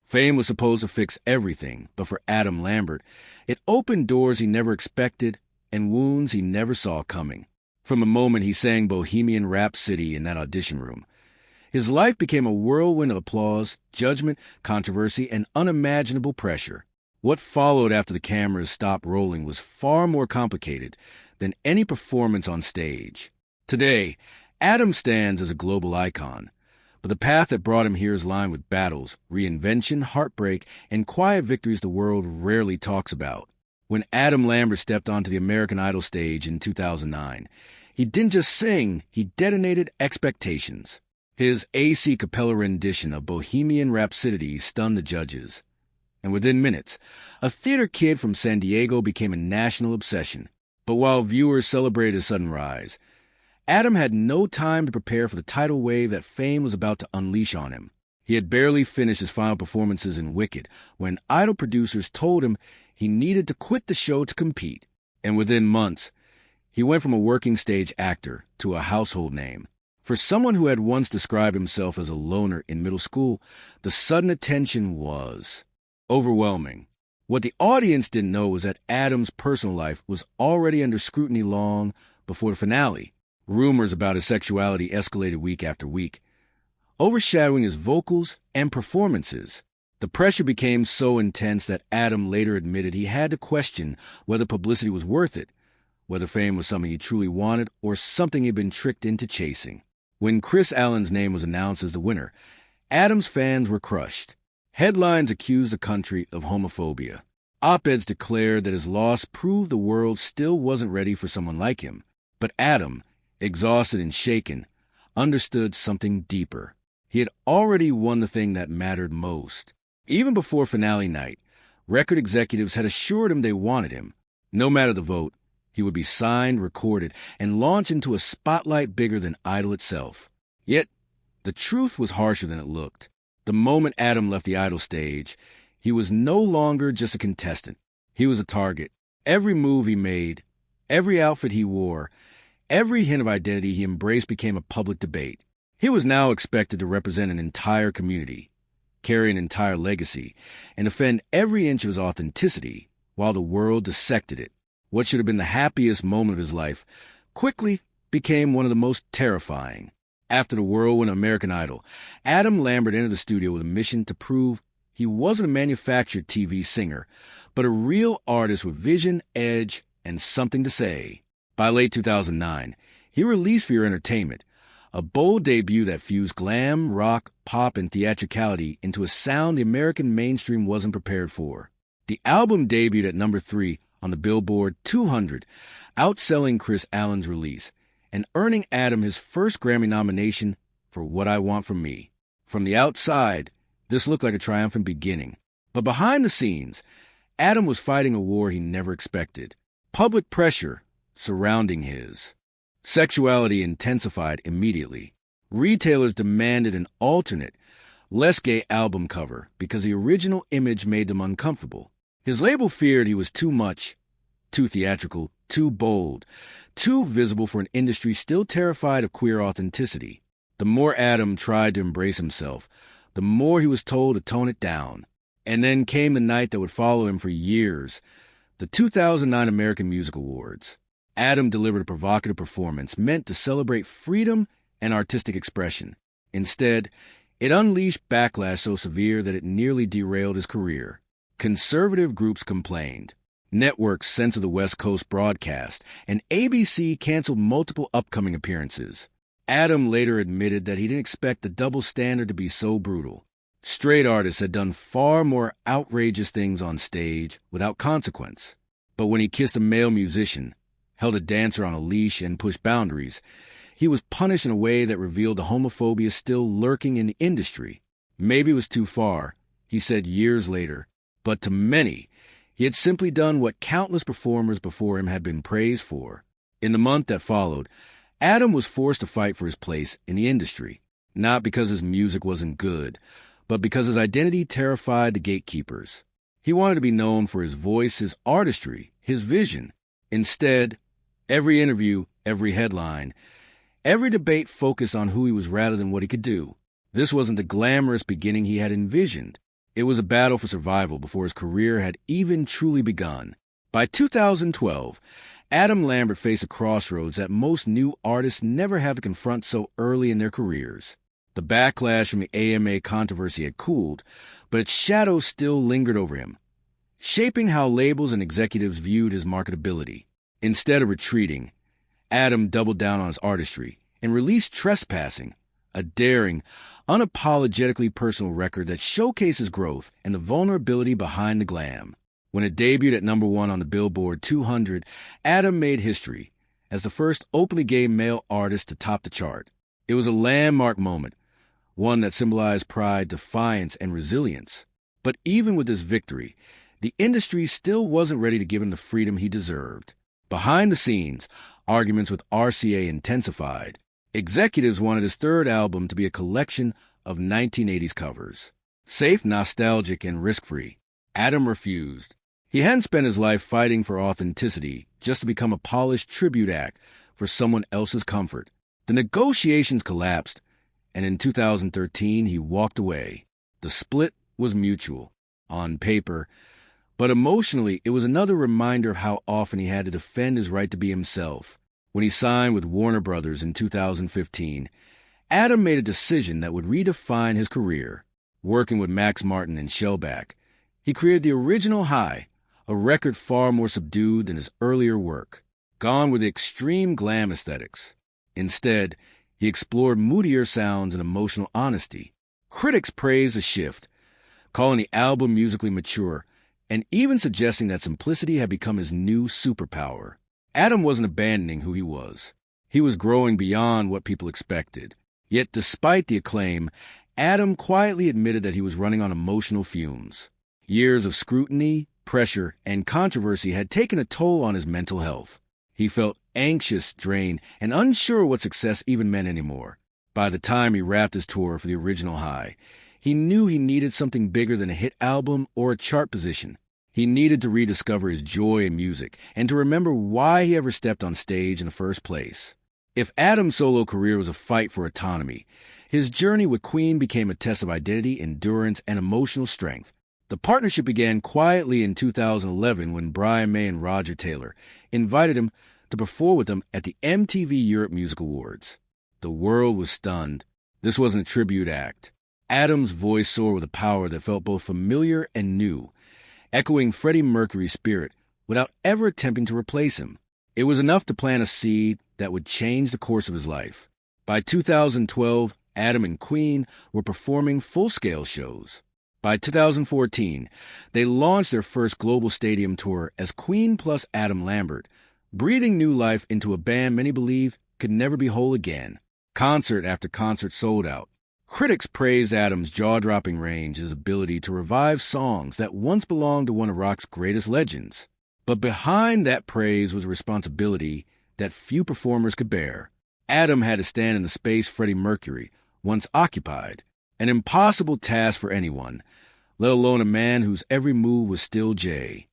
Fame was supposed to fix everything, but for Adam Lambert, it opened doors he never expected and wounds he never saw coming. From the moment he sang Bohemian Rhapsody in that audition room, his life became a whirlwind of applause, judgment, controversy, and unimaginable pressure. What followed after the cameras stopped rolling was far more complicated than any performance on stage. Today, Adam stands as a global icon, but the path that brought him here is lined with battles, reinvention, heartbreak, and quiet victories the world rarely talks about. When Adam Lambert stepped onto the American Idol stage in 2009, he didn't just sing, he detonated expectations. His a cappella rendition of Bohemian Rhapsody stunned the judges. And within minutes, a theater kid from San Diego became a national obsession. But while viewers celebrated his sudden rise, Adam had no time to prepare for the tidal wave that fame was about to unleash on him. He had barely finished his final performances in Wicked when Idol producers told him he needed to quit the show to compete. And within months, he went from a working stage actor to a household name. For someone who had once described himself as a loner in middle school, the sudden attention was overwhelming. What the audience didn't know was that Adam's personal life was already under scrutiny long before the finale. Rumors about his sexuality escalated week after week, overshadowing his vocals and performances. The pressure became so intense that Adam later admitted he had to question whether publicity was worth it, whether fame was something he truly wanted or something he'd been tricked into chasing. When Chris Allen's name was announced as the winner, Adam's fans were crushed. Headlines accused the country of homophobia. Op-eds declared that his loss proved the world still wasn't ready for someone like him. But Adam, exhausted and shaken, understood something deeper. He had already won the thing that mattered most. Even before finale night, record executives had assured him they wanted him. No matter the vote, he would be signed, recorded, and launched into a spotlight bigger than Idol itself. Yet, the truth was harsher than it looked. The moment Adam left the Idol stage, he was no longer just a contestant. He was a target. Every move he made, every outfit he wore, every hint of identity he embraced became a public debate. He was now expected to represent an entire community, carry an entire legacy, and defend every inch of his authenticity while the world dissected it. What should have been the happiest moment of his life quickly became one of the most terrifying. After the whirlwind of American Idol, Adam Lambert entered the studio with a mission to prove he wasn't a manufactured TV singer, but a real artist with vision, edge, and something to say. By late 2009, he released For Your Entertainment, a bold debut that fused glam, rock, pop, and theatricality into a sound the American mainstream wasn't prepared for. The album debuted at number 3 on the Billboard 200, outselling Chris Allen's release, and earning Adam his first Grammy nomination for What I Want From Me. From the outside, this looked like a triumphant beginning. But behind the scenes, Adam was fighting a war he never expected. Public pressure surrounding his sexuality intensified immediately. Retailers demanded an alternate, less gay album cover because the original image made them uncomfortable. His label feared he was too much, too theatrical, too bold, too visible for an industry still terrified of queer authenticity. The more Adam tried to embrace himself, the more he was told to tone it down. And then came the night that would follow him for years, the 2009 American Music Awards. Adam delivered a provocative performance meant to celebrate freedom and artistic expression. Instead, it unleashed backlash so severe that it nearly derailed his career. Conservative groups complained. Networks censored the West Coast broadcast, and ABC canceled multiple upcoming appearances. Adam later admitted that he didn't expect the double standard to be so brutal. Straight artists had done far more outrageous things on stage without consequence. But when he kissed a male musician, held a dancer on a leash, and pushed boundaries, he was punished in a way that revealed the homophobia still lurking in the industry. Maybe it was too far, he said years later, but to many, he had simply done what countless performers before him had been praised for. In the month that followed, Adam was forced to fight for his place in the industry, not because his music wasn't good, but because his identity terrified the gatekeepers. He wanted to be known for his voice, his artistry, his vision. Instead, every interview, every headline, every debate focused on who he was rather than what he could do. This wasn't the glamorous beginning he had envisioned. It was a battle for survival before his career had even truly begun. By 2012, Adam Lambert faced a crossroads that most new artists never have to confront so early in their careers. The backlash from the AMA controversy had cooled, but its shadow still lingered over him, shaping how labels and executives viewed his marketability. Instead of retreating, Adam doubled down on his artistry and released Trespassing, a daring, unapologetically personal record that showcases growth and the vulnerability behind the glam. When it debuted at #1 on the Billboard 200, Adam made history as the first openly gay male artist to top the chart. It was a landmark moment, one that symbolized pride, defiance, and resilience. But even with this victory, the industry still wasn't ready to give him the freedom he deserved. Behind the scenes, arguments with RCA intensified. Executives wanted his third album to be a collection of 1980s covers. Safe, nostalgic, and risk-free. Adam refused. He hadn't spent his life fighting for authenticity just to become a polished tribute act for someone else's comfort. The negotiations collapsed, and in 2013 he walked away. The split was mutual, on paper, but emotionally it was another reminder of how often he had to defend his right to be himself. When he signed with Warner Brothers in 2015, Adam made a decision that would redefine his career. Working with Max Martin and Shellback, he created the original High, a record far more subdued than his earlier work, gone with the extreme glam aesthetics. Instead, he explored moodier sounds and emotional honesty. Critics praised the shift, calling the album musically mature, and even suggesting that simplicity had become his new superpower. Adam wasn't abandoning who he was. He was growing beyond what people expected. Yet despite the acclaim, Adam quietly admitted that he was running on emotional fumes. Years of scrutiny, pressure, and controversy had taken a toll on his mental health. He felt anxious, drained, and unsure what success even meant anymore. By the time he wrapped his tour for the original High, he knew he needed something bigger than a hit album or a chart position. He needed to rediscover his joy in music and to remember why he ever stepped on stage in the first place. If Adam's solo career was a fight for autonomy, his journey with Queen became a test of identity, endurance, and emotional strength. The partnership began quietly in 2011 when Brian May and Roger Taylor invited him to perform with them at the MTV Europe Music Awards. The world was stunned. This wasn't a tribute act. Adam's voice soared with a power that felt both familiar and new, echoing Freddie Mercury's spirit without ever attempting to replace him. It was enough to plant a seed that would change the course of his life. By 2012, Adam and Queen were performing full-scale shows. By 2014, they launched their first global stadium tour as Queen plus Adam Lambert, breathing new life into a band many believe could never be whole again. Concert after concert sold out. Critics praised Adam's jaw-dropping range, his ability to revive songs that once belonged to one of rock's greatest legends. But behind that praise was a responsibility that few performers could bear. Adam had to stand in the space Freddie Mercury once occupied, an impossible task for anyone, let alone a man whose every move was still Jay.